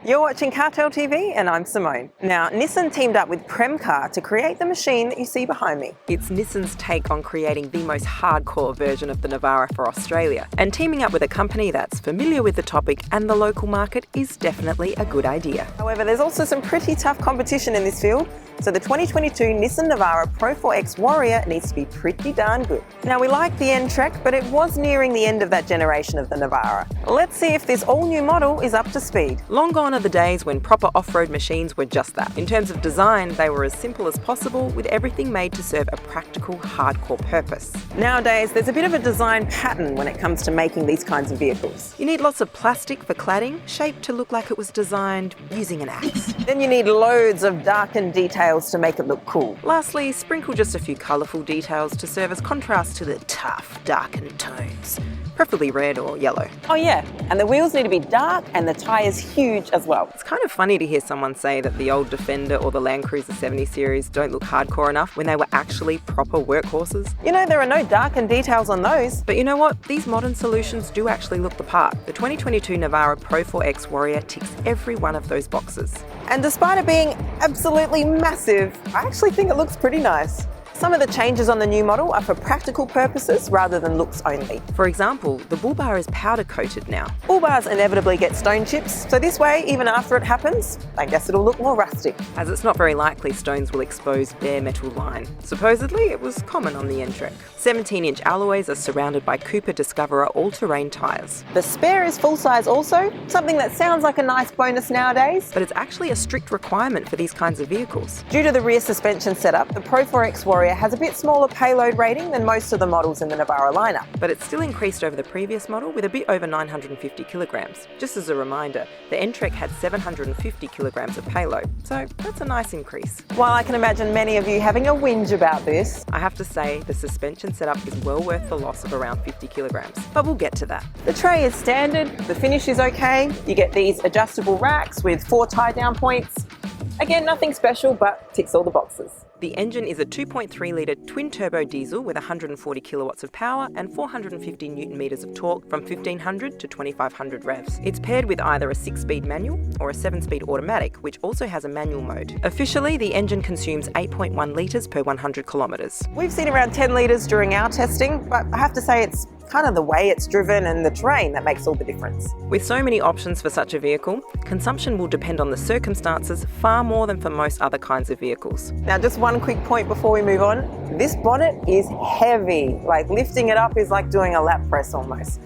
You're watching CarTell.tv and I'm Simone. Now, Nissan teamed up with Premcar to create the machine that you see behind me. It's Nissan's take on creating the most hardcore version of the Navara for Australia. And teaming up with a company that's familiar with the topic and the local market is definitely a good idea. However, there's also some pretty tough competition in this field, so the 2022 Nissan Navara PRO-4X Warrior needs to be pretty darn good. Now, we like the N-Trek, but it was nearing the end of that generation of the Navara. Let's see if this all-new model is up to speed. Long gone are the days when proper off-road machines were just that. In terms of design, they were as simple as possible, with everything made to serve a practical, hardcore purpose. Nowadays, there's a bit of a design pattern when it comes to making these kinds of vehicles. You need lots of plastic for cladding, shaped to look like it was designed using an axe. Then you need loads of darkened details to make it look cool. Lastly, sprinkle just a few colourful details to serve as contrast to the tough, darkened tones. Preferably red or yellow. Oh yeah, and the wheels need to be dark and the tyres huge as well. It's kind of funny to hear someone say that the old Defender or the Land Cruiser 70 series don't look hardcore enough when they were actually proper workhorses. You know, there are no darkened details on those. But you know what? These modern solutions do actually look the part. The 2022 Navara PRO-4X Warrior ticks every one of those boxes. And despite it being absolutely massive, I actually think it looks pretty nice. Some of the changes on the new model are for practical purposes rather than looks only. For example, the bull bar is powder coated now. Bull bars inevitably get stone chips, so this way, even after it happens, I guess it'll look more rustic. As it's not very likely stones will expose bare metal line. Supposedly, it was common on the N-Trek. 17-inch alloys are surrounded by Cooper Discoverer all-terrain tyres. The spare is full-size also, something that sounds like a nice bonus nowadays, but it's actually a strict requirement for these kinds of vehicles. Due to the rear suspension setup, the PRO-4X Warrior has a bit smaller payload rating than most of the models in the Navara lineup, but it's still increased over the previous model with a bit over 950 kilograms. Just as a reminder, the N-Trek had 750 kilograms of payload, so that's a nice increase. While I can imagine many of you having a whinge about this, I have to say the suspension setup is well worth the loss of around 50 kilograms, but we'll get to that. The tray is standard, the finish is okay, you get these adjustable racks with 4 tie-down points. Again, nothing special, but ticks all the boxes. The engine is a 2.3-litre twin-turbo diesel with 140 kilowatts of power and 450 newton-meters of torque from 1500 to 2500 revs. It's paired with either a 6-speed manual or a 7-speed automatic, which also has a manual mode. Officially, the engine consumes 8.1 litres per 100 kilometres. We've seen around 10 litres during our testing, but I have to say it's kind of the way it's driven and the terrain that makes all the difference. With so many options for such a vehicle, consumption will depend on the circumstances far more than for most other kinds of vehicles. Now, just one quick point before we move on. This bonnet is heavy. Like, lifting it up is like doing a lap press almost.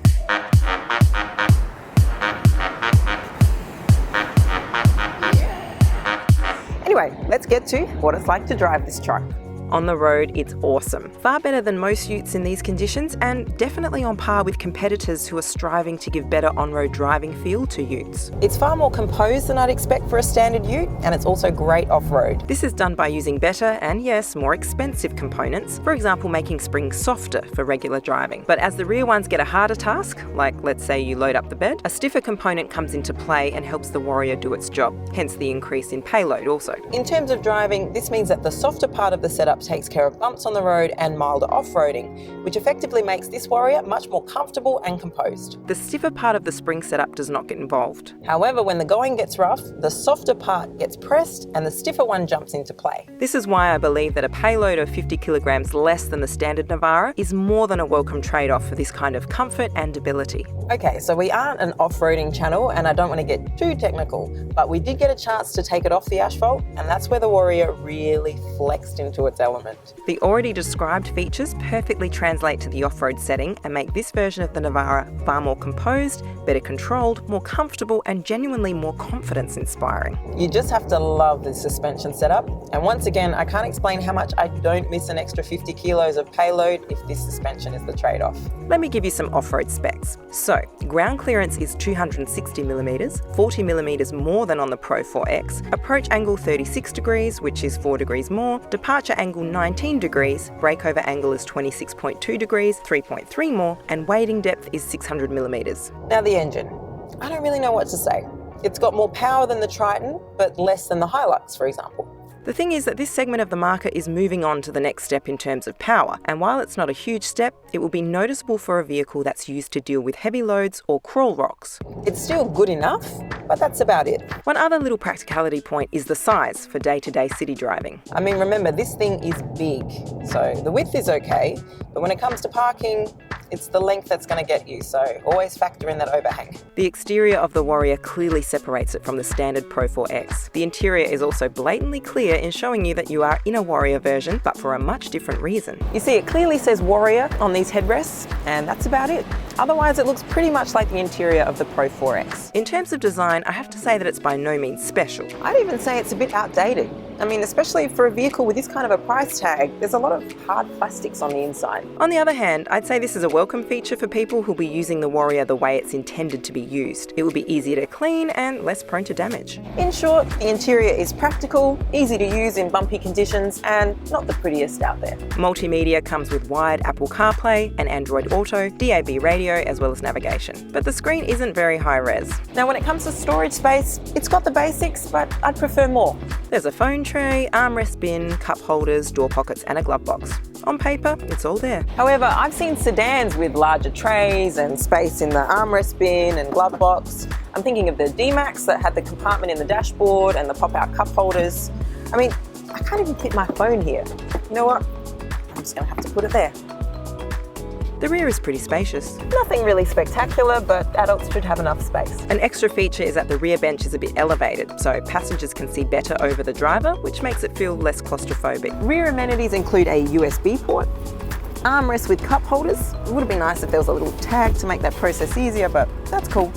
Anyway, let's get to what it's like to drive this truck. On the road, it's awesome. Far better than most utes in these conditions and definitely on par with competitors who are striving to give better on-road driving feel to utes. It's far more composed than I'd expect for a standard ute, and it's also great off-road. This is done by using better and yes, more expensive components, for example making springs softer for regular driving. But as the rear ones get a harder task, like let's say you load up the bed, a stiffer component comes into play and helps the Warrior do its job, hence the increase in payload also. In terms of driving, this means that the softer part of the setup takes care of bumps on the road and milder off-roading, which effectively makes this Warrior much more comfortable and composed. The stiffer part of the spring setup does not get involved. However, when the going gets rough, the softer part gets pressed and the stiffer one jumps into play. This is why I believe that a payload of 50 kilograms less than the standard Navara is more than a welcome trade-off for this kind of comfort and ability. Okay, so we aren't an off-roading channel and I don't want to get too technical, but we did get a chance to take it off the asphalt, and that's where the Warrior really flexed into its element. The already described features perfectly translate to the off-road setting and make this version of the Navara far more composed, better controlled, more comfortable and genuinely more confidence-inspiring. You just have to love the suspension setup, and once again I can't explain how much I don't miss an extra 50 kilos of payload if this suspension is the trade-off. Let me give you some off-road specs. So, ground clearance is 260mm, 40mm more than on the PRO-4X, approach angle 36 degrees, which is 4 degrees more, departure angle 19 degrees, breakover angle is 26.2 degrees, 3.3 more, and wading depth is 600mm. Now the engine. I don't really know what to say. It's got more power than the Triton, but less than the Hilux, for example. The thing is that this segment of the market is moving on to the next step in terms of power, and while it's not a huge step, it will be noticeable for a vehicle that's used to deal with heavy loads or crawl rocks. It's still good enough, but that's about it. One other little practicality point is the size for day-to-day city driving. I mean, remember, this thing is big, so the width is okay, but when it comes to parking, it's the length that's going to get you, so always factor in that overhang. The exterior of the Warrior clearly separates it from the standard Pro-4X. The interior is also blatantly clear in showing you that you are in a Warrior version, but for a much different reason. You see, it clearly says Warrior on these headrests, and that's about it. Otherwise, it looks pretty much like the interior of the Pro-4X. In terms of design, I have to say that it's by no means special. I'd even say it's a bit outdated. I mean, especially for a vehicle with this kind of a price tag, there's a lot of hard plastics on the inside. On the other hand, I'd say this is a welcome feature for people who'll be using the Warrior the way it's intended to be used. It will be easier to clean and less prone to damage. In short, the interior is practical, easy to use in bumpy conditions, and not the prettiest out there. Multimedia comes with wired Apple CarPlay and Android Auto, DAB radio, as well as navigation. But the screen isn't very high res. Now, when it comes to storage space, it's got the basics, but I'd prefer more. There's a phone tray, armrest bin, cup holders, door pockets, and a glove box. On paper, it's all there. However, I've seen sedans with larger trays and space in the armrest bin and glove box. I'm thinking of the D-Max that had the compartment in the dashboard and the pop-out cup holders. I mean, I can't even fit my phone here. You know what? I'm just gonna have to put it there. The rear is pretty spacious. Nothing really spectacular, but adults should have enough space. An extra feature is that the rear bench is a bit elevated, so passengers can see better over the driver, which makes it feel less claustrophobic. Rear amenities include a USB port, armrest with cup holders. It would have been nice if there was a little tag to make that process easier, but that's cool.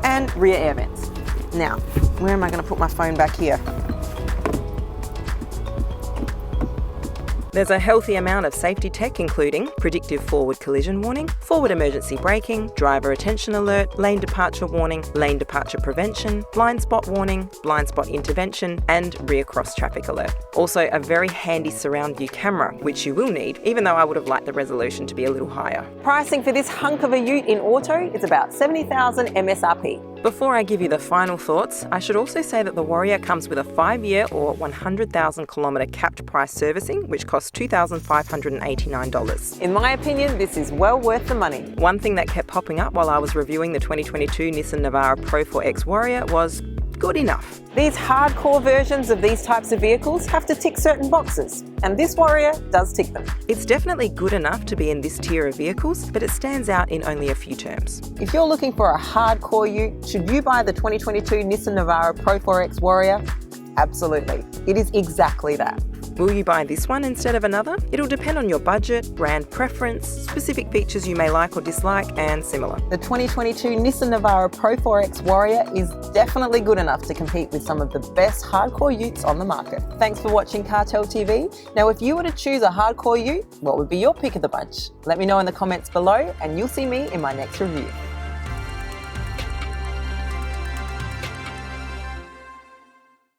And rear air vents. Now, where am I going to put my phone back here? There's a healthy amount of safety tech, including predictive forward collision warning, forward emergency braking, driver attention alert, lane departure warning, lane departure prevention, blind spot warning, blind spot intervention, and rear cross traffic alert. Also, a very handy surround view camera, which you will need, even though I would have liked the resolution to be a little higher. Pricing for this hunk of a ute in auto is about $70,000 MSRP. Before I give you the final thoughts, I should also say that the Warrior comes with a 5-year or 100,000 kilometre capped price servicing, which costs $2,589. In my opinion, this is well worth the money. One thing that kept popping up while I was reviewing the 2022 Nissan Navara Pro-4X Warrior was good enough. These hardcore versions of these types of vehicles have to tick certain boxes, and this Warrior does tick them. It's definitely good enough to be in this tier of vehicles, but it stands out in only a few terms. If you're looking for a hardcore ute, should you buy the 2022 Nissan Navara Pro-4X Warrior? Absolutely. It is exactly that. Will you buy this one instead of another? It'll depend on your budget, brand preference, specific features you may like or dislike, and similar. The 2022 Nissan Navara Pro-4X Warrior is definitely good enough to compete with some of the best hardcore utes on the market. Thanks for watching CarTell.tv. Now, if you were to choose a hardcore ute, what would be your pick of the bunch? Let me know in the comments below, and you'll see me in my next review.